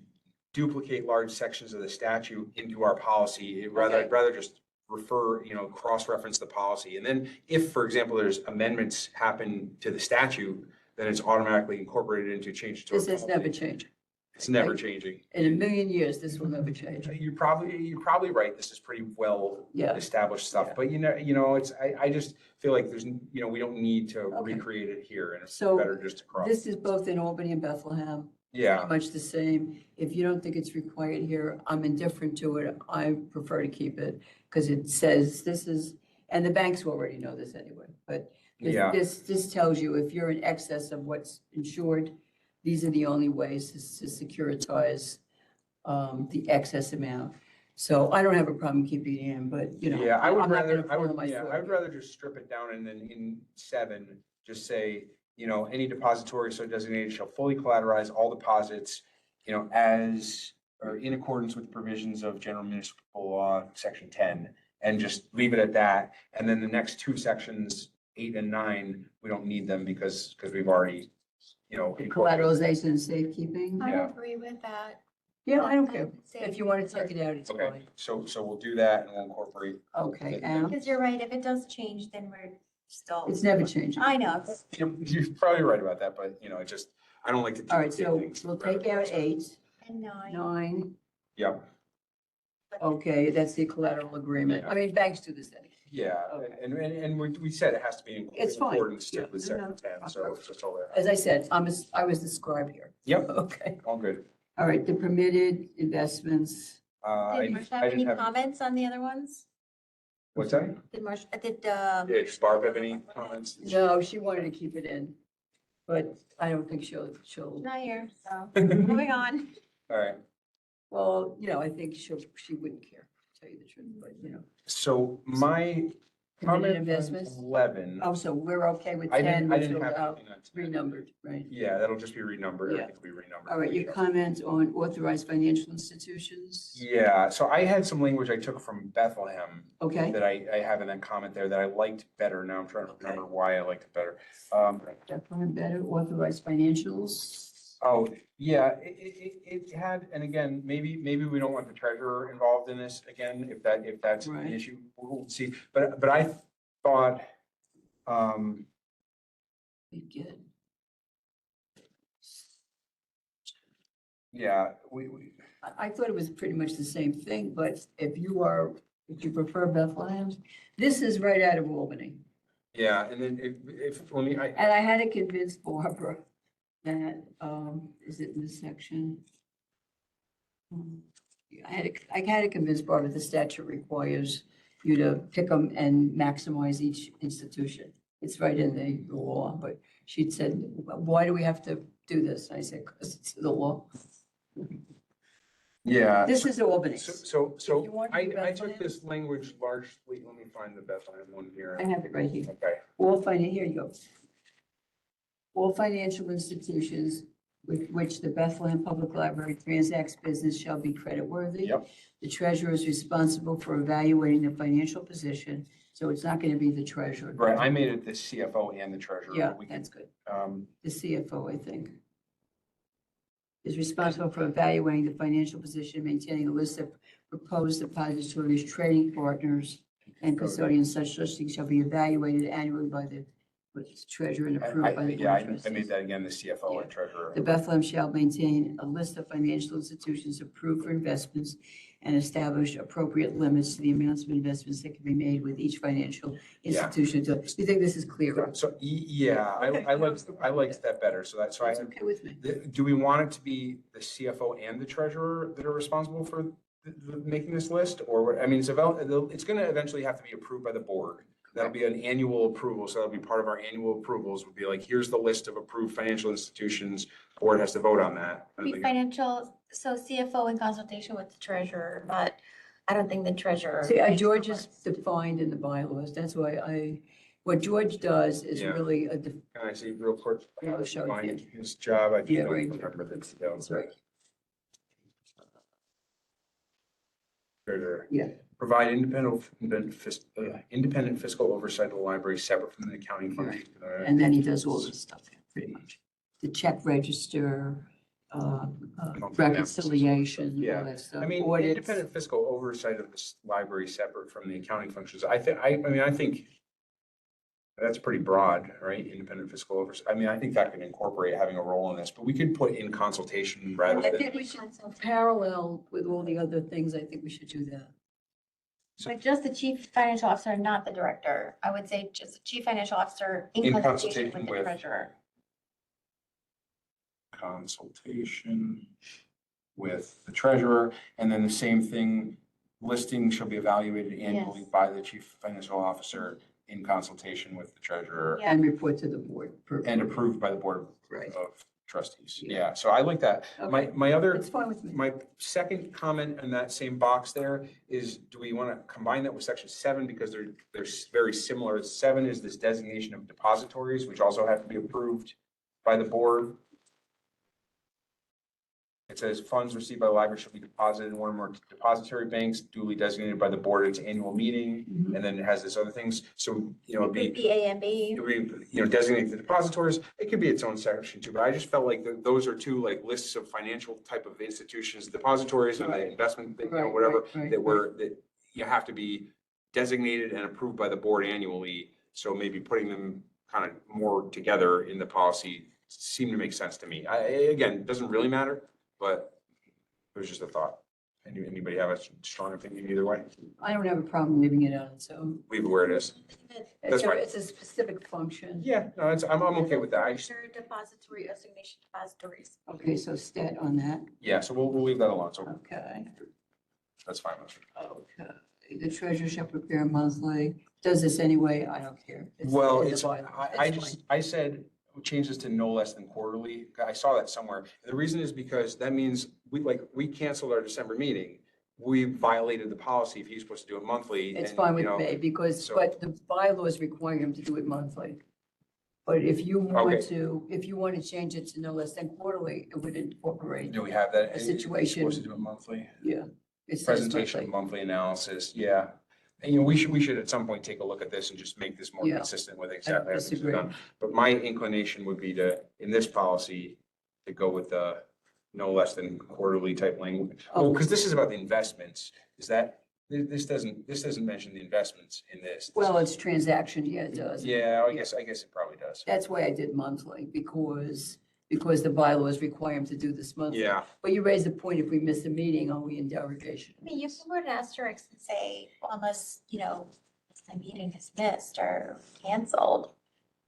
duplicate large sections of the statute into our policy. Okay. I'd rather just refer, cross-reference the policy. And then if, for example, there's amendments happen to the statute, then it's automatically incorporated into change to. our This is never policy. changing. It's never changing. In a million years, this will never change. You're probably right. This is pretty well Yeah. established stuff, Yeah. but it's, I just feel like there's, we don't need to Okay. recreate it here, and it's So better just to cross. This is both in Albany and Bethlehem. Yeah, Pretty much the same. If you don't think it's required here, I'm indifferent to it. I prefer to keep it because it says this is, and the banks already know this anyway, but Yeah. this tells you if you're in excess of what's insured, these are the only ways to securitize the excess amount. So I don't have a problem keeping it in, but yeah, I would I'm not rather, gonna fall on my sword. I would rather just strip it down and then in 7, just say, any depository so designated shall fully collateralize all deposits, as, or in accordance with provisions of general municipal law, section 10, and just leave it at that. And then the next 2 sections, 8 and 9, we don't need them because we've already, incorporated. Collateralization and safekeeping. I Yeah. agree with that. Yeah, I don't care. Same. If you want to take it out, it's Okay, fine. so we'll do that and we'll incorporate. Okay, and Because you're right, if it does change, then we're still. it's never changing. I know, it's- You're probably right about that, but it just, I don't like to All right, duplicate so things. we'll take out 8, and 9. 9. Yep, Okay, that's the collateral agreement. I mean, banks do this anyway. yeah, Okay. and we said it has to be in It's fine. accordance Yeah, with no, no, section 10, so it's just all that. As I said, I was the scribe here. Yep, Okay, all good. all right, the permitted investments. Did Marcia have any comments on the other ones? What's that? Did Marcia, did, Yeah, does Barb have any comments? No, she wanted to keep it in, but I don't think she'll, not here, so moving on. All right, well, I think she wouldn't care, to tell you the truth, but, so my comment Permitted on investments. 11, Oh, so we're okay with I 10, didn't which have will out anything on 10. renumbered, right? Yeah, that'll just be renumbered, Yeah. everything will be renumbered. All right, your comment on authorized financial institutions? Yeah, so I had some language I took from Bethlehem Okay. that I have in that comment there that I liked better. Now I'm trying to remember why I liked it better. Definitely better, authorized financials. Oh, yeah, it had, and again, maybe we don't want the treasurer involved in this again, if that's an Right. issue, we'll see. But I thought, Be good. yeah, I thought it was pretty much the same thing, but if you prefer Bethlehem, this is right out of Albany. yeah, and then if, let me, And I had to convince Barbara that, is it in this section? I had to convince Barbara the statute requires you to pick them and maximize each institution. It's right in the law, but she'd said, why do we have to do this? I said, because it's the law. Yeah. This is Albany. So If you want to I do took Bethlehem- this language largely, let me find the Bethlehem one here. I have it right here. Okay, Here you go. All financial institutions with which the Bethlehem Public Library transacts business shall be creditworthy. Yep. The treasurer is responsible for evaluating the financial position, so it's not going to be the treasurer. right, I made it the CFO and the treasurer. Yeah, but we that's could, good. The CFO, I think, is responsible for evaluating the financial position, maintaining a list of proposed depositories, trading partners, and custodians. Such things shall be evaluated annually by the treasurer and approved by the Yeah, board of I made trustees. that again, the CFO and treasurer. The Bethlehem shall maintain a list of financial institutions approved for investments and establish appropriate limits to the amounts of investments that can be made with each financial Yeah. institution. Do you think this is clear? So, yeah, Okay. I liked that better. So that's why, It's okay with me. do we want it to be the CFO and the treasurer that are responsible for making this list? Or, I mean, it's going to eventually have to be approved by the board. That'll be an annual approval. So that'll be part of our annual approvals would be like, here's the list of approved financial institutions. Board has to vote on that. I Be think- financial, so CFO in consultation with the treasurer, but I don't think the treasurer. See, makes the George is list. defined in the bylaws. That's why what George does is Yeah. really Can I see real quick? Yeah, I'll show it to Find you. his job. I Yeah, don't right. remember the details. That's right. Treasurer. Yeah. Provide independent fiscal oversight of the library separate from the accounting function. And then he does all this stuff, pretty much. The check register, reconciliation, Yeah. all that stuff. I mean, audits. independent fiscal oversight of this library separate from the accounting functions. I think that's pretty broad, right? Independent fiscal oversight. I mean, I think that could incorporate having a role in this, but we could put in consultation rather I than. think we should parallel with all the other things. I think we should do that. But just the chief financial officer, not the director. I would say just the chief financial officer in In consultation with consultation the with- treasurer. Consultation with the treasurer, and then the same thing, listing shall be evaluated annually Yes. by the chief financial officer in consultation with the treasurer Yeah. And report to the board. and approved by the board Right. of trustees. Yeah. Yeah, so I like that. Okay. My other, It's fine with me. my second comment in that same box there is, do we want to combine that with section 7 because they're very similar? 7 is this designation of depositories, which also have to be approved by the board. It says funds received by the library shall be deposited in one or more depository banks duly designated by the board at its annual meeting. Mhm. And then it has this other things. So, it'd be, The A and B. designate the depositories. It could be its own section too, but I just felt like those are two like lists of financial type of institutions, depositories and the Right. investment, Right, whatever, right, that you have to be designated and approved by the board annually. So maybe putting them kind of more together in the policy seemed to make sense to me. Again, it doesn't really matter, but it was just a thought. Anybody have a strong opinion either way? I don't have a problem leaving it on its own. Leave it where it is. That's fine. It's a specific function. Yeah, no, I'm okay with that. I just, Treasurer depository, assignation depositories. Okay, so stat on that. yeah, so we'll leave that alone. So Okay. that's fine with me. Okay. The treasurer shall prepare monthly. Does this anyway? I don't care. Well, in the it's, bylaws. I said, change this to no less than quarterly. I saw that somewhere. The reason is because that means we canceled our December meeting. We violated the policy if he's supposed to do it monthly. It's and, fine you with know, me because, so- but the bylaws require him to do it monthly. But if you want to change it to no less than quarterly, it would incorporate, Do we have that? A situation- Supposed to do it monthly? yeah. It says Presentation of monthly. monthly analysis, yeah. And, we should at some point take a look at this and just make this more Yeah. consistent with exactly how things are disagree. done. But my inclination would be to, in this policy, to go with the no less than quarterly type language. Oh, because this is about the investments. Is that, this doesn't mention the investments in this. Well, it's transaction, yeah, it does. Yeah, I guess it probably does. That's why I did monthly because the bylaws require him to do this monthly. Yeah, But you raised the point, if we miss a meeting, are we in derogation? I mean, you can put an asterisk and say, well, unless, the meeting is missed or canceled.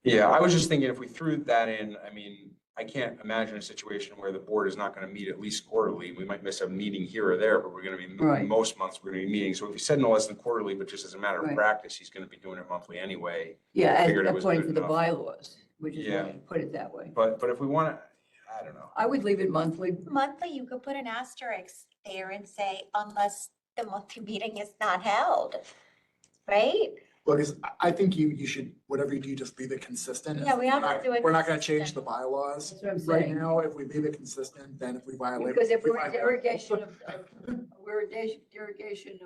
yeah, I was just thinking if we threw that in, I mean, I can't imagine a situation where the board is not going to meet at least quarterly. We might miss a meeting here or there, but we're going to be, Right. most months, we're going to be meeting. So if you said no less than quarterly, but just as a matter of Right. practice, he's going to be doing it monthly anyway. Yeah, Figured it was according good to the enough. bylaws, which is Yeah. why I put it that way. But if we want to, I don't know. I would leave it monthly. Monthly, you could put an asterisk there and say, unless the monthly meeting is not held, right? Well, because I think you should, whatever you do, just leave it consistent. Yeah, we have to We're not- do it We're not gonna change the consistent. bylaws. That's what I'm Right saying. now, if we leave it consistent, then if we violate. Because if we we're in violate- derogation we're in derogation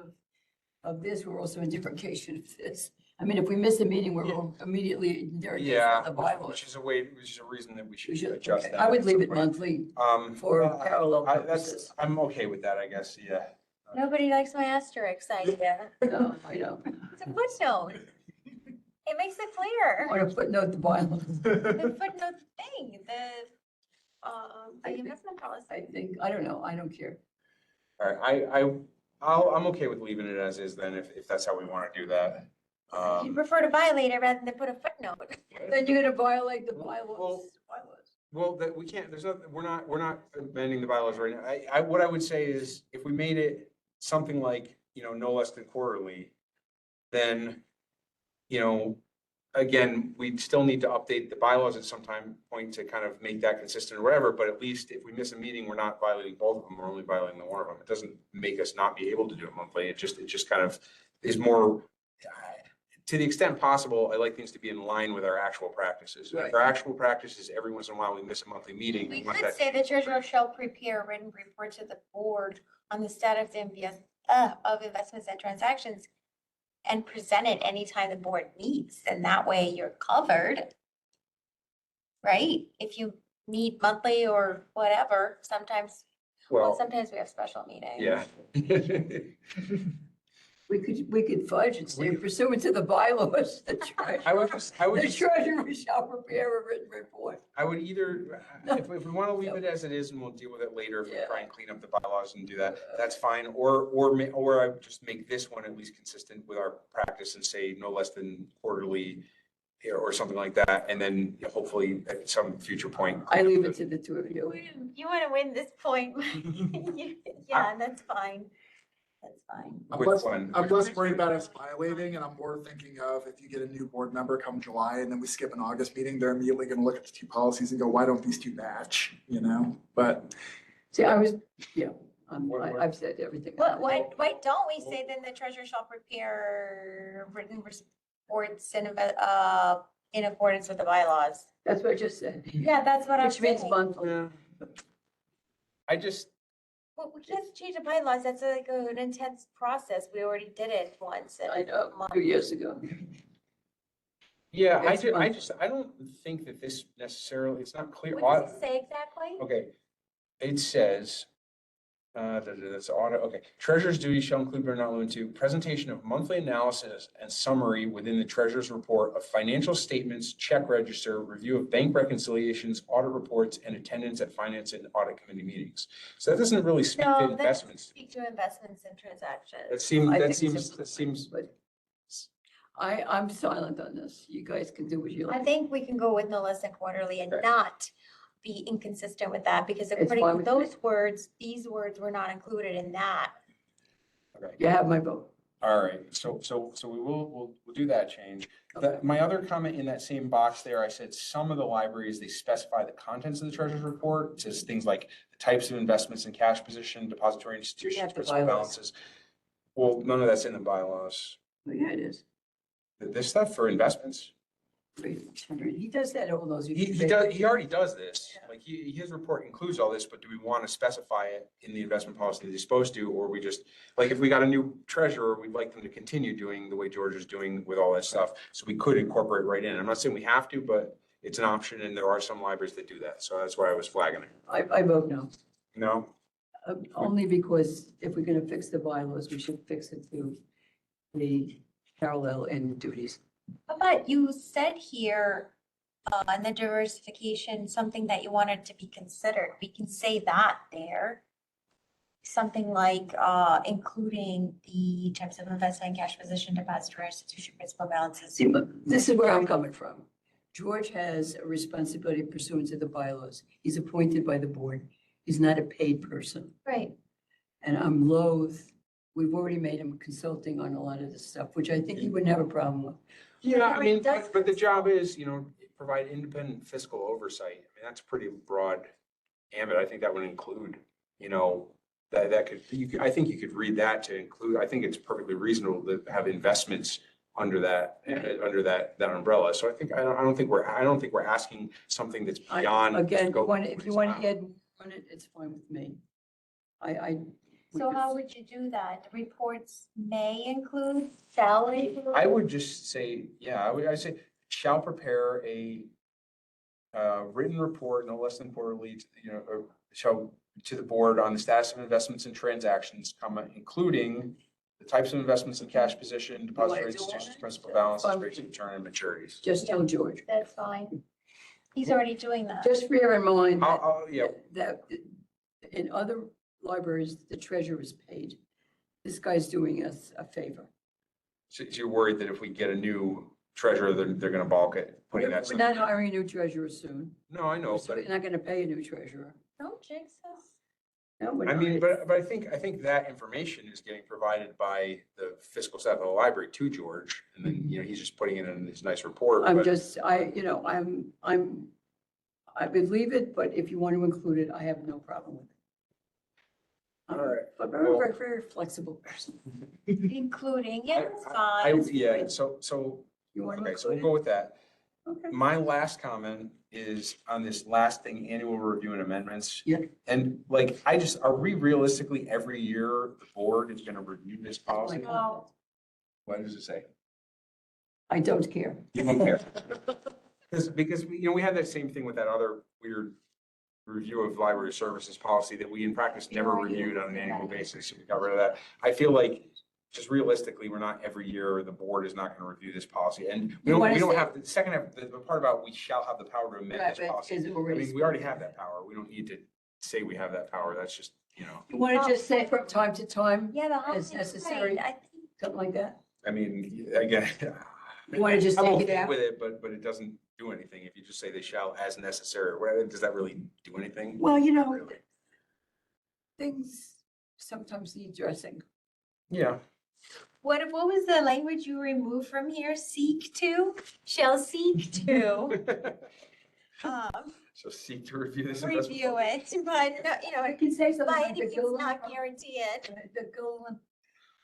of this, we're also in derogation of this. I mean, if we miss a meeting, we're immediately in derogation Yeah, of the bylaws. which is a reason that we We should should, adjust okay. that. I would at leave some it point. monthly for Well, parallel that's, purposes. I'm okay with that, I guess, yeah. Nobody likes my asterisk idea. No, I know. It's a footnote. It makes it clear. I want to footnote the bylaws. The footnote thing, I the think- investment policy. I think, I don't know, I don't care. All right, I'm okay with leaving it as is then, if that's how we want to do that. You prefer to violate it rather than put a footnote. Then you're gonna violate the Well- bylaws. Well, that we can't, we're not amending the bylaws right now. What I would say is, if we made it something like, no less than quarterly, then, again, we'd still need to update the bylaws at some point to kind of make that consistent or whatever, but at least if we miss a meeting, we're not violating both of them, we're only violating the one of them. It doesn't make us not be able to do it monthly. It just kind of is more, to the extent possible, I like things to be in line with our actual practices. If our actual practice is every once in a while we miss a monthly meeting. We want could that- say the treasurer shall prepare a written report to the board on the status of investments and transactions and present it anytime the board meets, and that way you're covered. Right? If you meet monthly or whatever, sometimes we have special meetings. Yeah. We could fudge and say pursuant to the bylaws, the I would just, treasurer shall prepare a written report. I would either, if we want to leave it as it is and we'll deal with it later, if we Yeah. try and clean up the bylaws and do that, that's fine. Or I would just make this one at least consistent with our practice and say no less than quarterly or something like that. And then hopefully at some future point. I leave it to the two of you. You want to win this point? Yeah, that's fine. That's fine. Which one? I'm less worried about us violating, and I'm more thinking of if you get a new board member come July and then we skip an August meeting, they're immediately gonna look at the two policies and go, why don't these two match, But See, I've said everything. Why don't we say then the treasurer shall prepare written reports in accordance with the bylaws? That's what I just said. Yeah, that's what I'm Which means saying. monthly. Well, we can't change the bylaws. That's like an intense process. We already did it once. I know, 2 years ago. Yeah, Next month. I don't think that this necessarily, it's not clear. What does it say exactly? Okay, it says, that's audit, okay. Treasurer's duties shall include but are not limited to presentation of monthly analysis and summary within the treasurer's report of financial statements, check register, review of bank reconciliations, audit reports, and attendance at finance and audit committee meetings. So that doesn't really speak to No, that investments. speak to investments and transactions. That I think it's seems, that seems, But I'm silent on this. You guys can do what you I like. think we can go with no less than quarterly and Okay. not be inconsistent with that because It's according fine to with those words, these words were not included in that. okay. You have my vote. All right, so we'll do that change. My other comment in that same box there, I said some of the libraries, they specify the contents of the treasurer's report. It says things like the types of investments in cash position, depository institutions, have the principal bylaws. balances. Well, none of that's in the bylaws. Oh, yeah, it is. This stuff for investments. He does that, all those. He already does this. Yeah. Like his report includes all this, but do we want to specify it in the investment policy that he's supposed to? Or we just, like, if we got a new treasurer, we'd like them to continue doing the way George is doing with all that stuff. So we could incorporate right in. I'm not saying we have to, but it's an option and there are some libraries that do that. So that's why I was flagging it. I vote no. No? Only because if we're gonna fix the bylaws, we should fix it to the parallel in duties. But you said here, in the diversification, something that you wanted to be considered. We can say that there. Something like, including the types of investment, cash position, depository, institution, principal balances. See, but this is where I'm coming from. George has a responsibility pursuant to the bylaws. He's appointed by the board. He's not a paid person. Right. And I'm loath, we've already made him consulting on a lot of this stuff, which I think he wouldn't have a problem with. Yeah, I mean, Does- but the job is, provide independent fiscal oversight. I mean, that's pretty broad ambit, I think that would include, you know, I think you could read that to include, I think it's perfectly reasonable to have investments under that, that umbrella. So I don't think we're asking something that's beyond. the Again, scope of if what you it's want about. to add on it, it's fine with me. We So could- how would you do that? Reports may include, shall include? I would just say, yeah, I'd say shall prepare a written report no less than quarterly, or shall to the board on the status of investments and transactions, including the types of investments in cash position, depository do all institutions, that? principal balances, Fine. rates of return, and maturities. Just tell George. That's fine. He's already doing that. Just bear in mind Yeah, that in other libraries, the treasurer is paid. This guy's doing us a favor. so you're worried that if we get a new treasurer, they're gonna balk at putting that. We're not hiring a new treasurer soon. No, I know, So but we're not going to pay a new treasurer. Don't jinx us. No, we're I not. mean, but I think that information is getting provided by the fiscal staff of the library to George. And then, he's just putting it in his nice report. I'm but- just, I believe it, but if you want to include it, I have no problem with it. I'm All right. a very, Well- very, very flexible person. Including, yeah, it's I- fine. Yeah, so, You want to okay, so we'll include go with that. it? Okay. My last comment is on this last thing, annual review and amendments. Yeah. And like, are we realistically every year, the board is gonna review this policy? No. What does it say? I don't care. You don't care? Because we had that same thing with that other weird review of library services policy that we in practice never reviewed on an annual basis. So we got rid of that. I feel like just realistically, we're not every year, the board is not gonna review this policy. And we You wanna don't say- have, the second half, the part about we shall have the power to amend Right, this but policy. is it already- We already have that power. We don't need to say we have that power. That's just, You want to just say from time to time, Yeah, the whole As thing, necessary. right, I think something like that? I mean, again. You wanna just I'm take it okay out? with it, but it doesn't do anything. If you just say they shall as necessary, or whatever, does that really do anything? Well, Really? things sometimes need dressing. Yeah. What was the language you removed from here? Seek to, shall seek to, So seek to review this. investment review it, but, I can say something by like any the means Gilliland, not guarantee it. the Gilliland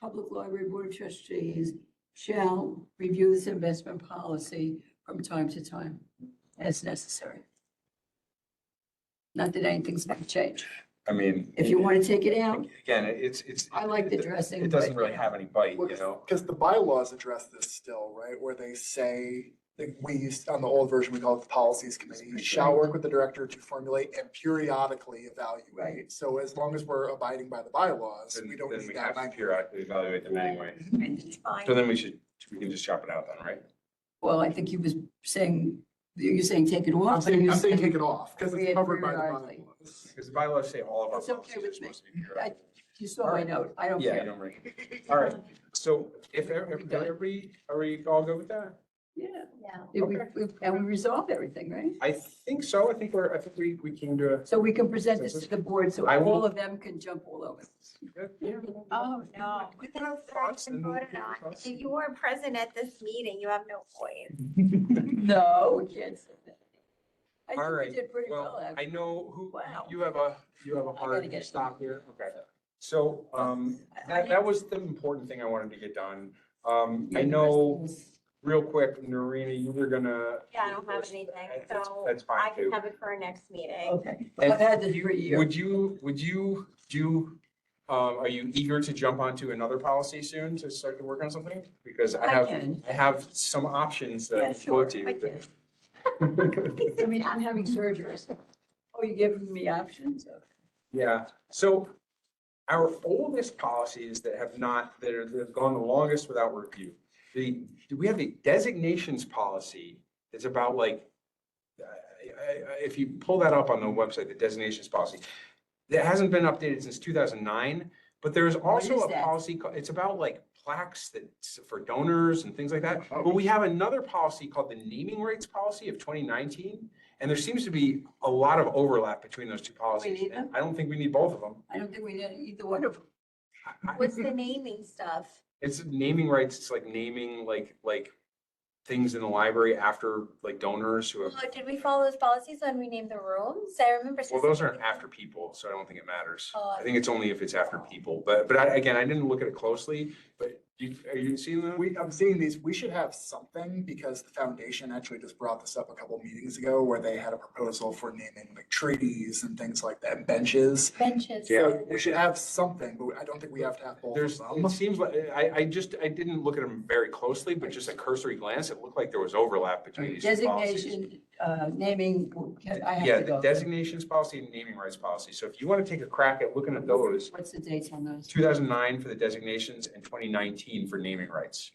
Public Library Board of Trustees shall review this investment policy from time to time as necessary. Not that anything's going to change. I mean. If you want to take it out, Again, it's. I like the dressing, It doesn't but- really have any bite, you know? Because the bylaws address this still, right, where they say, like, we used, on the old version, we call it the policies committee, shall work with the director to formulate and periodically Right. evaluate. So as long as we're abiding by the bylaws, Then we don't then need we that have to language. periodically evaluate them anyway. It's fine. So then we can just chop it out then, right? well, I think you was saying, you're saying take it off. I'm or saying you're take it off, because We it's had covered by the periodically. bylaws. Because the bylaws say all of our It's okay policies are with me. supposed to be periodic. You saw my note. I don't Yeah, you care. don't bring. All right, so if everybody, are we all good with that? Yeah. Yeah. And we resolved everything, right? I think so. I think we came to a. So we can present this to the board so I will- all of them can jump all over. Yeah. Oh, no. We can have thoughts and- If you weren't present at this meeting, you have no voice. No, we can't say that. I All think we right, did pretty well, well, I actually. know who, Wow. you have a gotta hard get- stop here, okay. So, that was the important thing I wanted to get done. I know, real quick, Narina, you were gonna. Yeah, I don't have anything, That's- so That's I fine can too. have it for our next meeting. Okay, I've had this for a year. Would you do, are you eager to jump onto another policy soon to start to work on something? Because I can. I have some options that I Yeah, can quote to sure, I you. I mean, I'm having surgery. Oh, you're giving me options? Yeah, so our oldest policies that have gone the longest without review. We have the designations policy that's about like, if you pull that up on the website, the designations policy, that hasn't been updated since 2009, but there's also is a that? policy, it's about like plaques that's for donors and things like that. But we have another policy called the naming rights policy of 2019. And there seems to be a lot of overlap between those two policies. need them? I don't think we need both of them. I don't think we need either one of them. What's the naming stuff? It's naming rights, it's like naming, like things in the library after like donors who have, Oh, did we follow those policies when we named the rooms? I remember. well, those aren't specifically- after people, so I don't think it matters. Oh, I think it's only if it's after people, but again, I didn't look at it closely, but are you seeing that? I'm seeing these, we should have something because the foundation actually just brought this up a couple meetings ago where they had a proposal for naming like trees and things like that, benches. Benches. Yeah. So we should have something, but I don't think we have to have both There's, of it them. seems like, I didn't look at them very closely, but just a cursory glance, it looked like there was overlap between these two policies. Designation, naming, I have Yeah, to the go. designations policy and naming rights policy. So if you want to take a crack at looking at those, What's the dates on those? 2009 for the designations and 2019 for naming rights.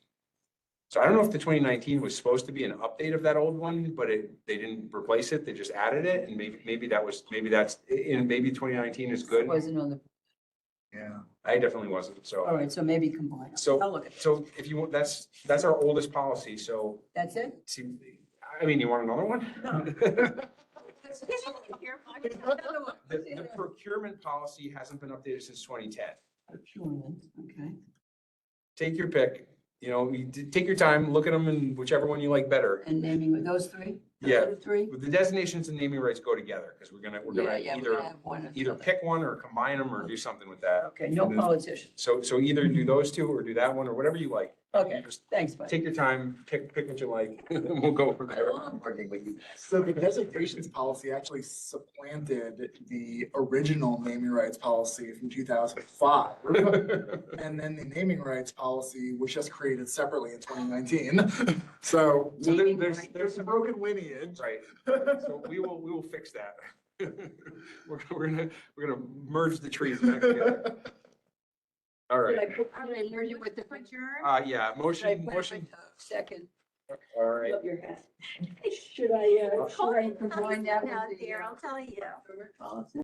So I don't know if the 2019 was supposed to be an update of that old one, but they didn't replace it. They just added it. And maybe that's, and maybe 2019 is good. Wasn't on the, Yeah. I definitely wasn't. all So, right, so maybe combine. them. So- I'll look at it. so if you want, that's our oldest policy. So That's it? see, I mean, you want another one? The procurement policy hasn't been updated since 2010. Procurement, okay. Take your pick, take your time, look at them and whichever one you like better. And naming with those three? Those Yeah. are the three? With the designations and naming rights go together because we're gonna Yeah, we're gonna either, have one or the either other. pick one or combine them or do something with that. Okay, no politicians. So either do those two or do that one or whatever you like. Okay, Just thanks, Mike. take your time, pick what you like, and we'll go from I there. love working with you. So the designations policy actually supplanted the original naming rights policy from 2005. And then the naming rights policy was just created separately in 2019. So So Naming there's rights. there's a broken lineage. Right, so we will fix that. We're gonna merge the trees back together. All Should I right, put, should I merge it with the? yeah, Should I motion, put it motion, with the Second, all right. love your hat. Should I combine that with Out the? there, I'll tell you. Procurement policy?